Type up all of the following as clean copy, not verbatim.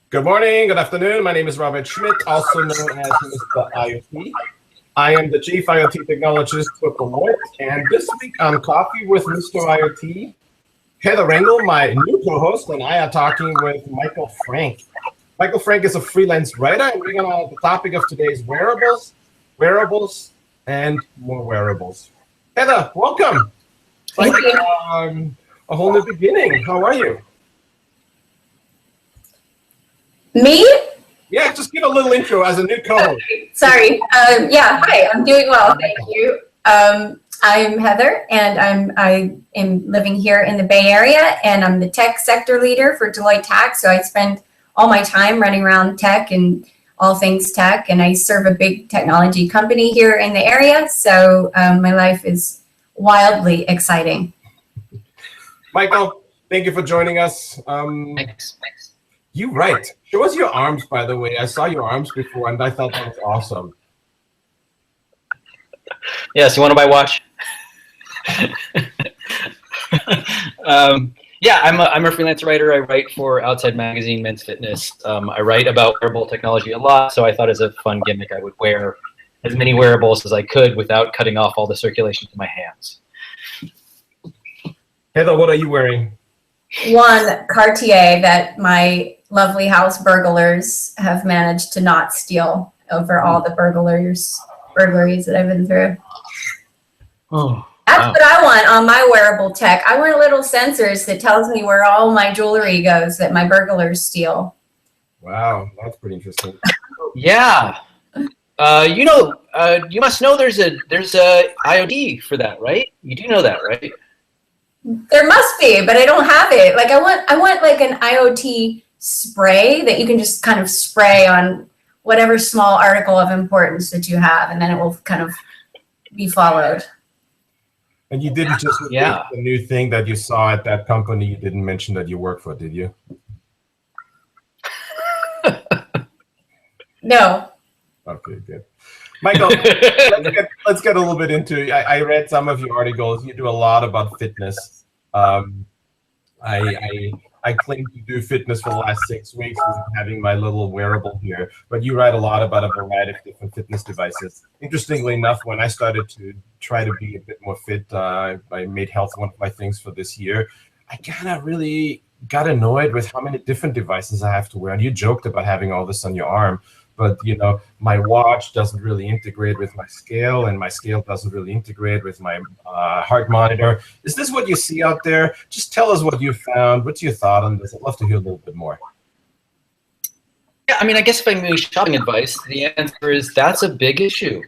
Good morning, good afternoon. My name is Robert Schmid, also known as Mr.IoT. I am the Chief IoT Technologist for Deloitte, and this week on Coffee with Mr.IoT, Heather Rangel, my new co-host, and I are talking with Michael Frank. Michael Frank is a freelance writer, and we're going to the topic of today's wearables, and more wearables. Heather, welcome. Like a whole new beginning. How are you? Me? Yeah, just give a little intro as a new co-host. Sorry. Yeah, hi, I'm doing well, thank you. I'm Heather, and I am living here in the Bay Area, and I'm the tech sector leader for Deloitte Tax. So I spend all my time running around tech and all things tech, and I serve a big technology company here in the area. So my life is wildly exciting. Michael, thank you for joining us. Thanks. You write. Show us your arms, by the way. I saw your arms before, and I thought that was awesome. Yes, you want to buy a watch? Yeah, I'm a freelance writer. I write for Outside Magazine, Men's Fitness. I write about wearable technology a lot, so I thought as a fun gimmick I would wear as many wearables as I could without cutting off all the circulation to my hands. Heather, what are you wearing? One Cartier that my lovely house burglars have managed to not steal over all the burglaries that I've been through. Oh, That's wow. what I want on my wearable tech. I want little sensors that tells me where all my jewelry goes that my burglars steal. Wow, that's pretty interesting. Yeah. You must know there's a IoT for that, right? You do know that, right? There must be, but I don't have it. Like I want like an IoT spray that you can just kind of spray on whatever small article of importance that you have, and then it will kind of be followed. And you didn't just Yeah. the new thing that you saw at that company. You didn't mention that you work for, did you? No. Okay, good. Michael, let's get a little bit into. I read some of your articles. You do a lot about fitness. I claim to do fitness for the last 6 weeks, having my little wearable here. But you write a lot about a variety of different fitness devices. Interestingly enough, when I started to try to be a bit more fit, I made health one of my things for this year. I kind of really got annoyed with how many different devices I have to wear. And you joked about having all this on your arm. But, you know, my watch doesn't really integrate with my scale, and my scale doesn't really integrate with my heart monitor. Is this what you see out there? Just tell us what you found. What's your thought on this? I'd love to hear a little bit more. Yeah, I mean, I guess if I'm giving shopping advice, the answer is that's a big issue.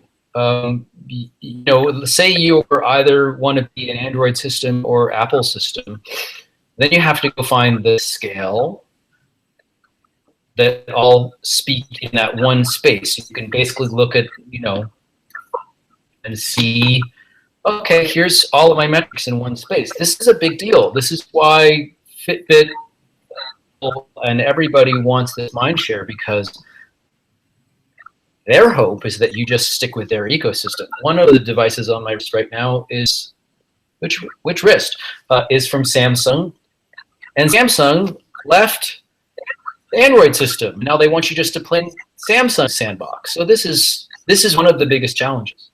Say you either want to be an Android system or Apple system, then you have to go find the scale that all speak in that one space. You can basically look at, and see, okay, here's all of my metrics in one space. This is a big deal. This is why Fitbit and everybody wants this mind share, because their hope is that you just stick with their ecosystem. One of the devices on my wrist right now is, which wrist? Is from Samsung. And Samsung left the Android system. Now they want you just to play Samsung sandbox. So this is one of the biggest challenges.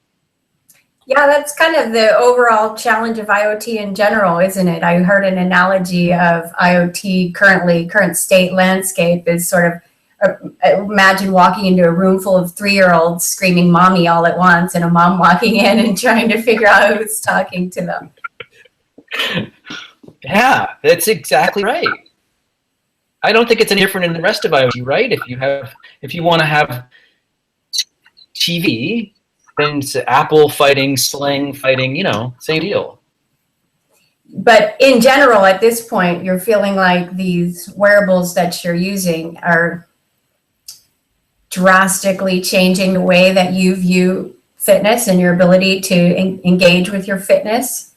Yeah, that's kind of the overall challenge of IoT in general, isn't it? I heard an analogy of IoT current state landscape is sort of, imagine walking into a room full of 3-year-olds screaming mommy all at once, and a mom walking in and trying to figure out who's talking to them. Yeah, that's exactly right. I don't think it's any different in the rest of IoT, right? If you want to have TV, then it's Apple fighting, Sling fighting, same deal. But in general, at this point, you're feeling like these wearables that you're using are drastically changing the way that you view fitness and your ability to engage with your fitness?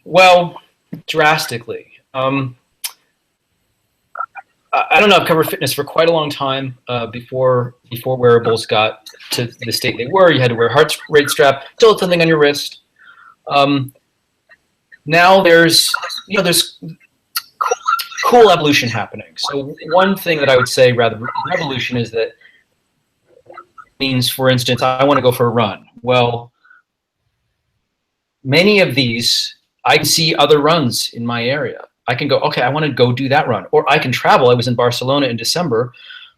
Well, drastically. I don't know. I've covered fitness for quite a long time. Before wearables got to the state they were, you had to wear a heart rate strap, still something on your wrist. Now there's cool evolution happening. So one thing that I would say rather revolution is that means, for instance, I want to go for a run. Well, many of these, I can see other runs in my area. I can go, okay, I want to go do that run. Or I can travel. I was in Barcelona in December.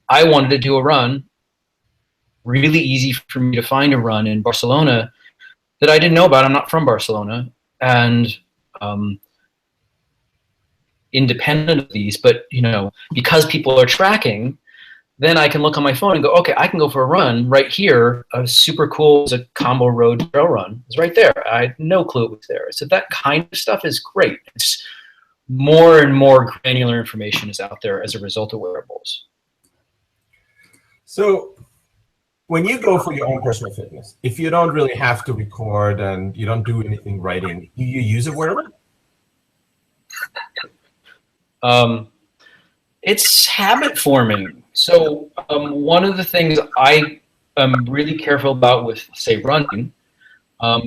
I wanted to do a run. Really easy for me to find a run in Barcelona that I didn't know about. I'm not from Barcelona. And independent of these, but because people are tracking, then I can look on my phone and go, okay, I can go for a run right here. A super cool, a Combo Road trail run. It's right there. I had no clue it was there. So that kind of stuff is great. It's more and more granular information is out there as a result of wearables. So when you go for your own personal fitness, if you don't really have to record and you don't do anything writing, do you use a wearable? It's habit forming. So one of the things I am really careful about with, say, running,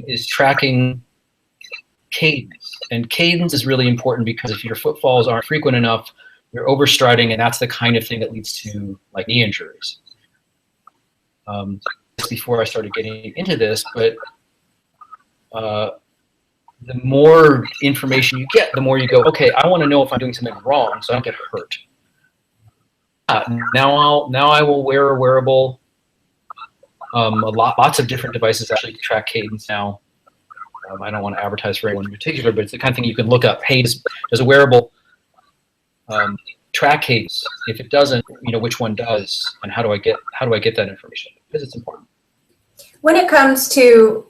is tracking cadence. And cadence is really important because if your footfalls aren't frequent enough, you're overstriding, and that's the kind of thing that leads to like knee injuries. Before I started getting into this, but the more information you get, the more you go, okay, I want to know if I'm doing something wrong so I don't get hurt. Now I will wear a wearable. Lots of different devices actually track cadence now. I don't want to advertise for anyone in particular, but it's the kind of thing you can look up. Hey, does a wearable track cadence? If it doesn't, which one does, and how do I get that information? Because it's important. When it comes to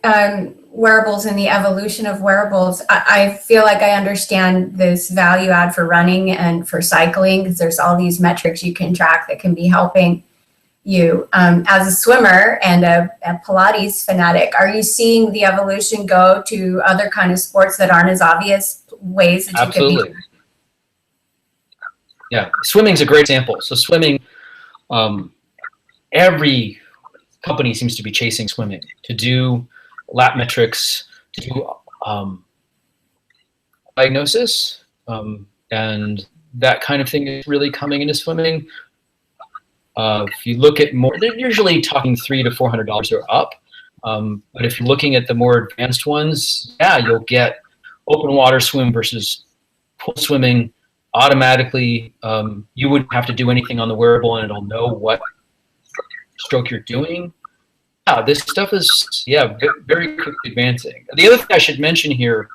wearables and the evolution of wearables, I feel like I understand this value add for running and for cycling, because there's all these metrics you can track that can be helping you. As a swimmer and a Pilates fanatic, are you seeing the evolution go to other kind of sports that aren't as obvious ways that Absolutely. You could be? Yeah, swimming's a great example. So swimming, every company seems to be chasing swimming to do lap metrics, to do diagnosis, and that kind of thing is really coming into swimming. If you look at more, they're usually talking $300 to $400 or up. But if you're looking at the more advanced ones, yeah, you'll get open water swim versus pool swimming automatically. You wouldn't have to do anything on the wearable, and it'll know what stroke you're doing. Yeah, this stuff is very quickly advancing. The other thing I should mention here,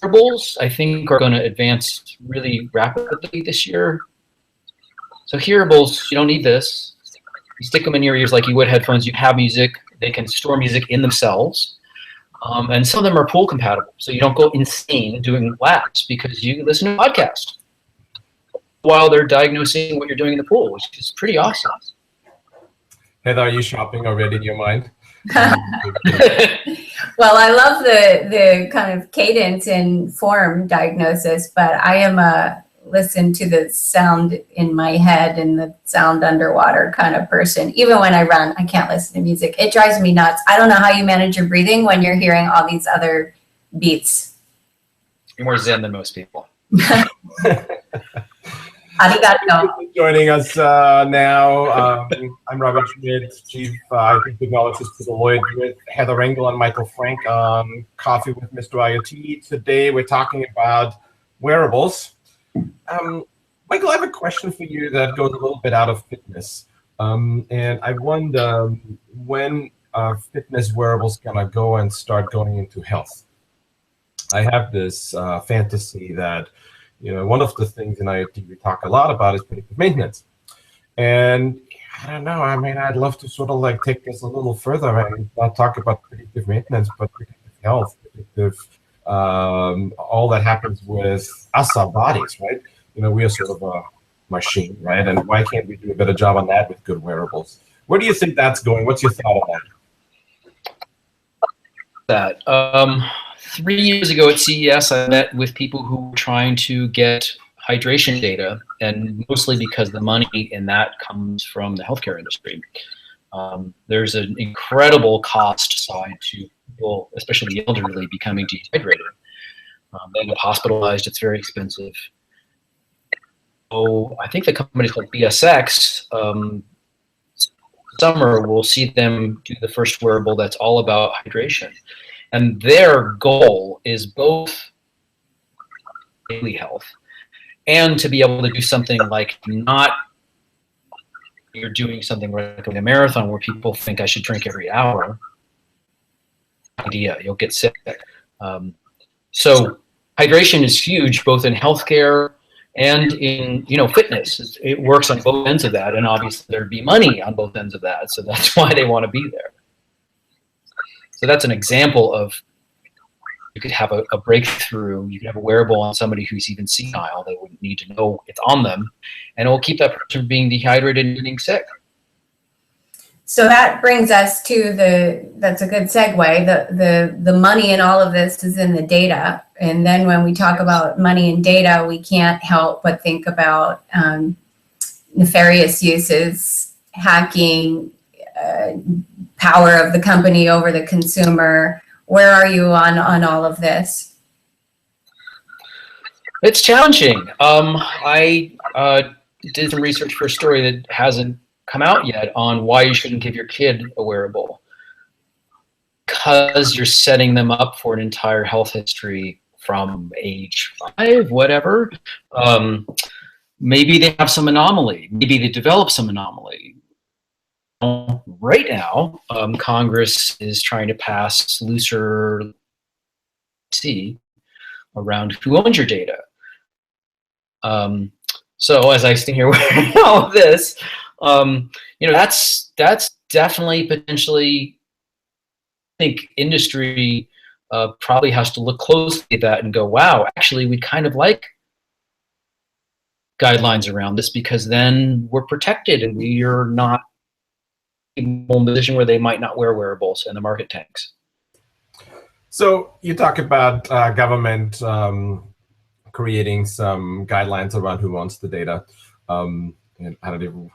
wearables I think are going to advance really rapidly this year. So hearables, you don't need this. You stick them in your ears like you would headphones. You have music. They can store music in themselves. And some of them are pool compatible. So you don't go insane doing laps because you listen to a podcast while they're diagnosing what you're doing in the pool, which is pretty awesome. Heather, are you shopping already in your mind? Well, I love the kind of cadence and form diagnosis, but I am a listen to the sound in my head and the sound underwater kind of person. Even when I run, I can't listen to music. It drives me nuts. I don't know how you manage your breathing when you're hearing all these other beats. You're more zen than most people. Arigato. Joining us now, I'm Robert Schmid, Chief IT Technologist for Deloitte, with Heather Rangel and Michael Frank on Coffee with Mr.IoT. Today we're talking about wearables. Michael, I have a question for you that goes a little bit out of fitness. And I wonder when fitness wearables gonna go and start going into health. I have this fantasy that one of the things in IoT we talk a lot about is predictive maintenance. And I don't know, I mean, I'd love to sort of like take this a little further and not talk about predictive maintenance, but predictive health, predictive, all that happens with us, our bodies, right? We are sort of a machine, right? And why can't we do a better job on that with good wearables? Where do you think that's going? What's your thought on that? 3 years ago at CES, I met with people who were trying to get hydration data, and mostly because the money in that comes from the healthcare industry. There's an incredible cost side to people, especially the elderly, becoming dehydrated. They get hospitalized, it's very expensive. I think the company called BSX, summer we'll see them do the first wearable that's all about hydration. And their goal is both daily health and to be able to do something like not you're doing something like a marathon where people think I should drink every hour. Idea, you'll get sick. So hydration is huge, both in healthcare and in fitness. It works on both ends of that, and obviously there'd be money on both ends of that. So that's why they want to be there. So that's an example of you could have a breakthrough. You could have a wearable on somebody who's even senile. They wouldn't need to know it's on them, and it will keep that person from being dehydrated and getting sick. So that brings us to that's a good segue. The money in all of this is in the data. And then when we talk about money and data, we can't help but think about nefarious uses, hacking, power of the company over the consumer. Where are you on all of this? It's challenging. I did some research for a story that hasn't come out yet on why you shouldn't give your kid a wearable, because you're setting them up for an entire health history from age 5, whatever. Maybe they have some anomaly. Maybe they develop some anomaly. Right now, Congress is trying to pass looser around who owns your data. So as I stand here wearing all of this, that's definitely potentially, I think industry probably has to look closely at that and go, wow, actually we kind of like guidelines around this, because then we're protected and we are not in a position where they might not wear wearables and the market tanks. So you talk about government creating some guidelines around who owns the data. And I'm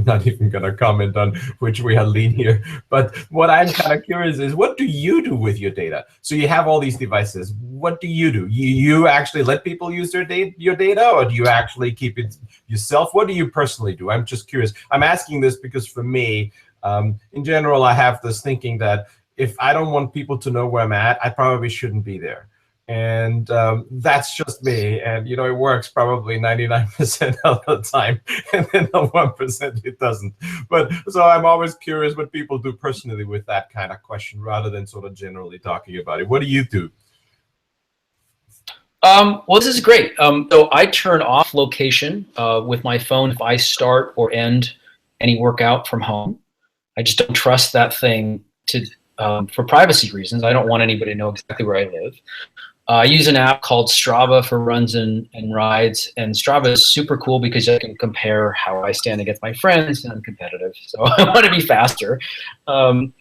not even going to comment on which way I lean here. But what I'm kind of curious is, what do you do with your data? So you have all these devices. What do? You actually let people use your data, or do you actually keep it yourself? What do you personally do? I'm just curious. I'm asking this because for me, in general, I have this thinking that if I don't want people to know where I'm at, I probably shouldn't be there. And that's just me. And, it works probably 99% of the time. And then the 1% it doesn't. But so I'm always curious what people do personally with that kind of question, rather than sort of generally talking about it. What do you do? Well, this is great. So I turn off location with my phone if I start or end any workout from home. I just don't trust that thing for privacy reasons. I don't want anybody to know exactly where I live. I use an app called Strava for runs and rides, and Strava is super cool because I can compare how I stand against my friends, and I'm competitive, so I want to be faster. But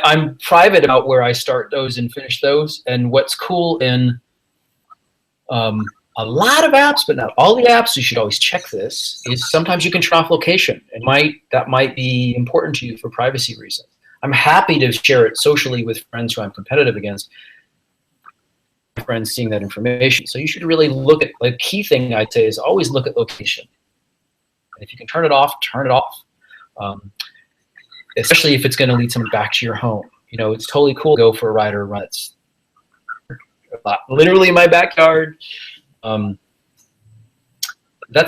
I'm private about where I start those and finish those. And what's cool in a lot of apps, but not all the apps, you should always check this, is sometimes you can turn off location. That might be important to you for privacy reasons. I'm happy to share it socially with friends who I'm competitive against. Friends seeing that information. So you should really look at, the key thing I'd say is always look at location. And if you can turn it off, turn it off. Especially if it's going to lead someone back to your home. It's totally cool to go for a ride or a run. It's literally in my backyard. That's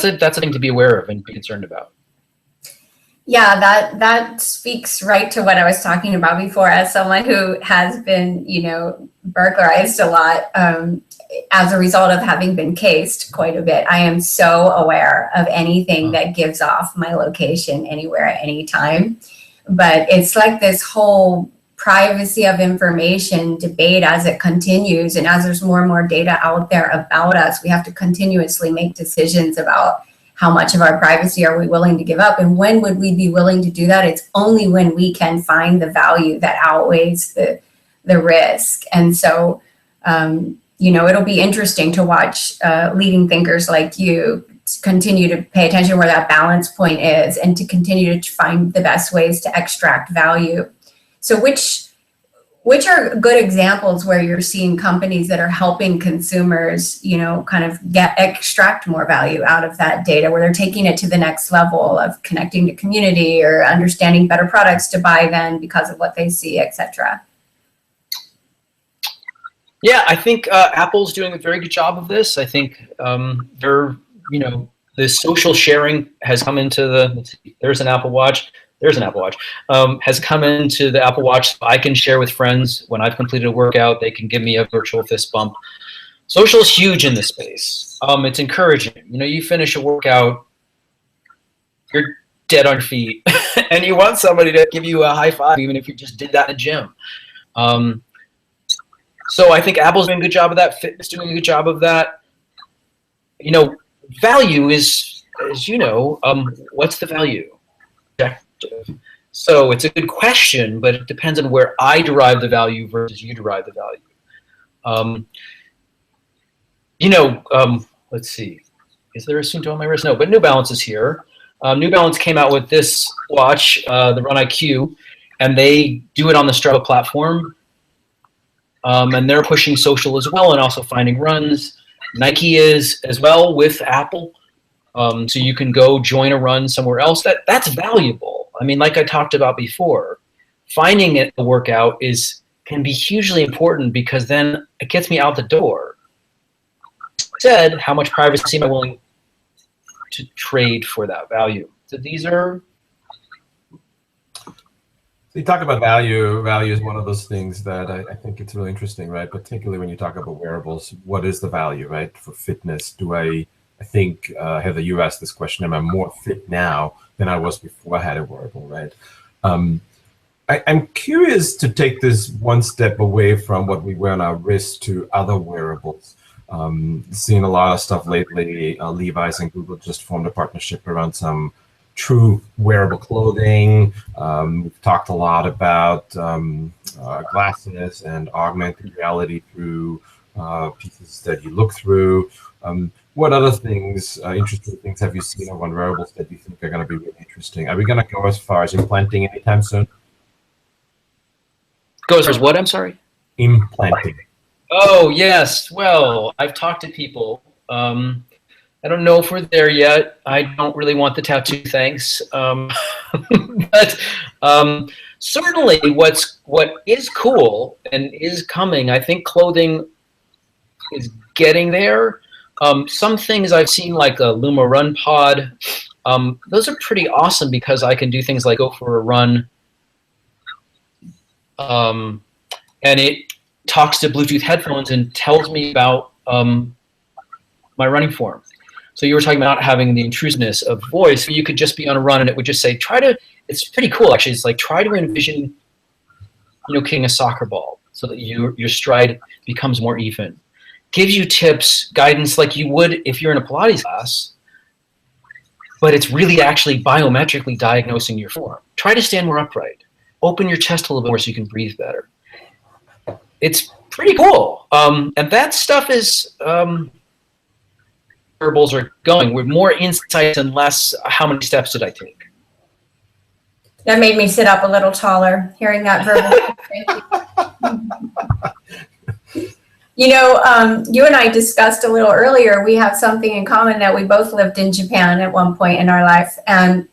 a thing to be aware of and be concerned about. Yeah, that speaks right to what I was talking about before. As someone who has been, burglarized a lot as a result of having been cased quite a bit, I am so aware of anything that gives off my location anywhere at any time. But it's like this whole privacy of information debate as it continues, and as there's more and more data out there about us, we have to continuously make decisions about how much of our privacy are we willing to give up, and when would we be willing to do that? It's only when we can find the value that outweighs the risk. And so, it'll be interesting to watch leading thinkers like you continue to pay attention where that balance point is, and to continue to find the best ways to extract value. So which are good examples where you're seeing companies that are helping consumers, kind of extract more value out of that data, where they're taking it to the next level of connecting to community or understanding better products to buy then because of what they see, etc. Yeah, I think Apple's doing a very good job of this. I think the social sharing has come into there's an Apple Watch, has come into the Apple Watch. So I can share with friends when I've completed a workout. They can give me a virtual fist bump. Social is huge in this space. It's encouraging. You finish a workout, you're dead on your feet, and you want somebody to give you a high five, even if you just did that in the gym. So I think Apple's doing a good job of that. Fitness doing a good job of that. Value is, as what's the value? Objective. So it's a good question, but it depends on where I derive the value versus you derive the value. Let's see. Is there a Suunto on my wrist? No, but New Balance is here. New Balance came out with this watch, the Run IQ, and they do it on the Strava platform. And they're pushing social as well and also finding runs. Nike is as well with Apple. So you can go join a run somewhere else. That's valuable. I mean, like I talked about before, finding a workout can be hugely important because then it gets me out the door. Said, how much privacy am I willing to trade for that value? So these are... So you talk about value. Value is one of those things that I think it's really interesting, right? Particularly when you talk about wearables, what is the value, right? For fitness, I think, Heather, you asked this question, am I more fit now than I was before I had a wearable, right? I'm curious to take this one step away from what we wear on our wrist to other wearables. Seen a lot of stuff lately. Levi's and Google just formed a partnership around some true wearable clothing. We've talked a lot about glasses and augmented reality through pieces that you look through. What other things, interesting things have you seen on wearables that you think are going to be really interesting? Are we going to go as far as implanting anytime soon? Go as far as what? I'm sorry? Implanting. Oh, yes. Well, I've talked to people. I don't know if we're there yet. I don't really want the tattoo, thanks. But certainly what is cool and is coming, I think clothing is getting there. Some things I've seen, like a Luma Run Pod, those are pretty awesome because I can do things like go for a run, and it talks to Bluetooth headphones and tells me about my running form. So you were talking about having the intrusiveness of voice. You could just be on a run and it would just say, it's pretty cool actually. It's like, try to envision, kicking a soccer ball so that your stride becomes more even. Gives you tips, guidance like you would if you're in a Pilates class, but it's really actually biometrically diagnosing your form. Try to stand more upright. Open your chest a little bit more so you can breathe better. It's pretty cool. And that stuff is... wearables are going with more insights and less how many steps did I take. That made me sit up a little taller, hearing that verbal. You and I discussed a little earlier, we have something in common that we both lived in Japan at one point in our life. And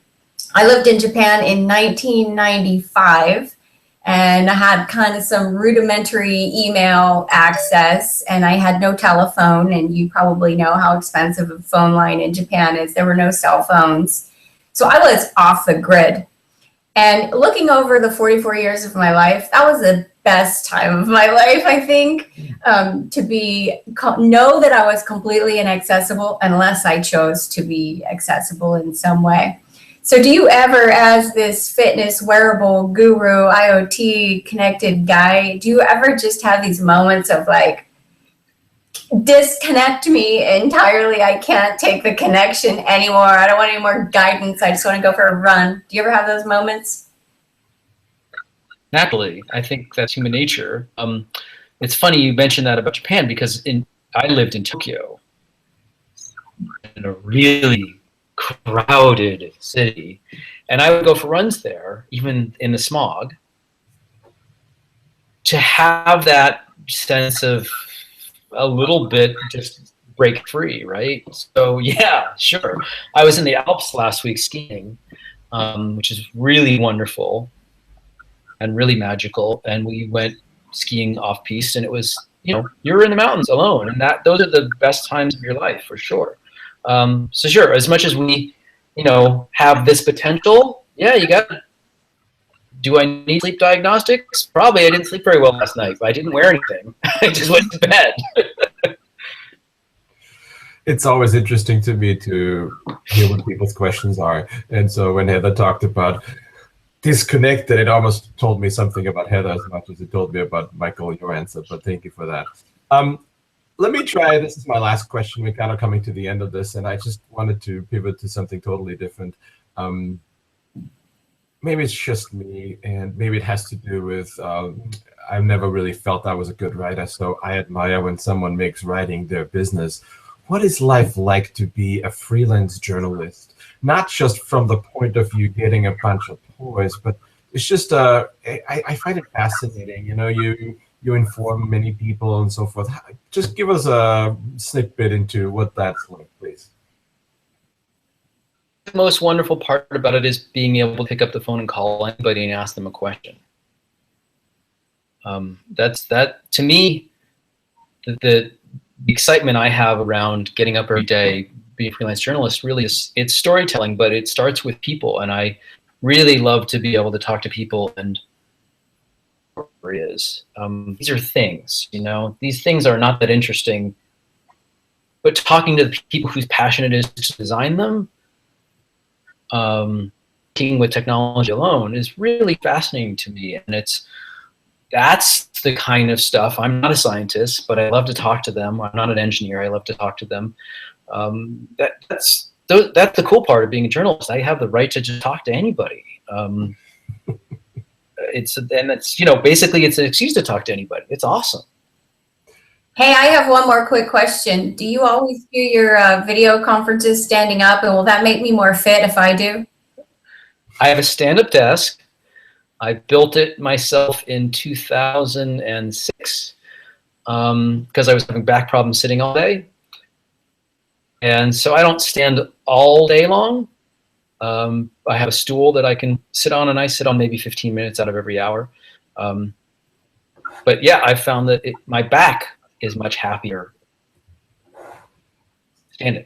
I lived in Japan in 1995. And I had kind of some rudimentary email access, and I had no telephone, and you probably know how expensive a phone line in Japan is. There were no cell phones. So I was off the grid. And looking over the 44 years of my life, that was the best time of my life, I think, to know that I was completely inaccessible unless I chose to be accessible in some way. So do you ever, as this fitness wearable guru, IoT connected guy, do you ever just have these moments of like, disconnect me entirely, I can't take the connection anymore, I don't want any more guidance, I just want to go for a run? Do you ever have those moments? Naturally, I think that's human nature. It's funny you mentioned that about Japan because I lived in Tokyo, in a really crowded city, and I would go for runs there, even in the smog. to have that sense of a little bit just break free, right? So yeah, sure. I was in the Alps last week skiing, which is really wonderful and really magical. And we went skiing off piste, and it was, you know, you're in the mountains alone, and those are the best times of your life for sure. So sure, as much as we, you know, have this potential, yeah, you got. Do I need sleep diagnostics? Probably. I didn't sleep very well last night, but I didn't wear anything. I just went to bed. It's always interesting to me to hear what people's questions are. And so when Heather talked about disconnected, it almost told me something about Heather as much as it told me about Michael, your answer, but thank you for that. Let me try, this is my last question. We're kind of coming to the end of this, and I just wanted to pivot to something totally different. Maybe it's just me, and maybe it has to do with I've never really felt I was a good writer, so I admire when someone makes writing their business. What is life like to be a freelance journalist? Not just from the point of view getting a bunch of toys, but it's just I find it fascinating. You know, you inform many people and so forth. Just give us a snippet into what that's like, please. The most wonderful part about it is being able to pick up the phone and call anybody and ask them a question. That to me, the excitement I have around getting up every day, being a freelance journalist, really is, it's storytelling, but it starts with people, and I really love to be able to talk to people and is. These are things, you know, these things are not that interesting, but talking to the people whose passion it is to design them, working with technology alone is really fascinating to me. And that's the kind of stuff. I'm not a scientist, but I love to talk to them. I'm not an engineer. I love to talk to them. That's the cool part of being a journalist. I have the right to just talk to anybody. It's you know, basically it's an excuse to talk to anybody. It's awesome. Hey, I have one more quick question. Do you always do your video conferences standing up, and will that make me more fit if I do? I have a stand-up desk. I built it myself in 2006 because I was having back problems sitting all day. And so I don't stand all day long. I have a stool that I can sit on, and I sit on maybe 15 minutes out of every hour. But yeah, I found that my back is much happier standing.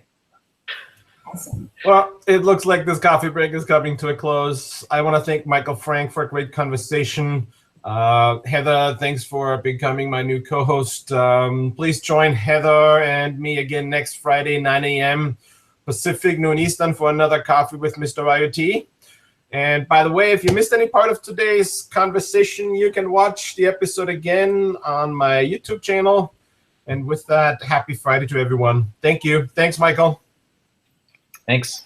Awesome. Well, it looks like this coffee break is coming to a close. I want to thank Michael Frank for a great conversation. Heather, thanks for becoming my new co-host. Please join Heather and me again next Friday, 9 a.m. Pacific, noon Eastern, for another Coffee with Mr.IoT. And by the way, if you missed any part of today's conversation, you can watch the episode again on my YouTube channel. And with that, happy Friday to everyone. Thank you. Thanks, Michael. Thanks.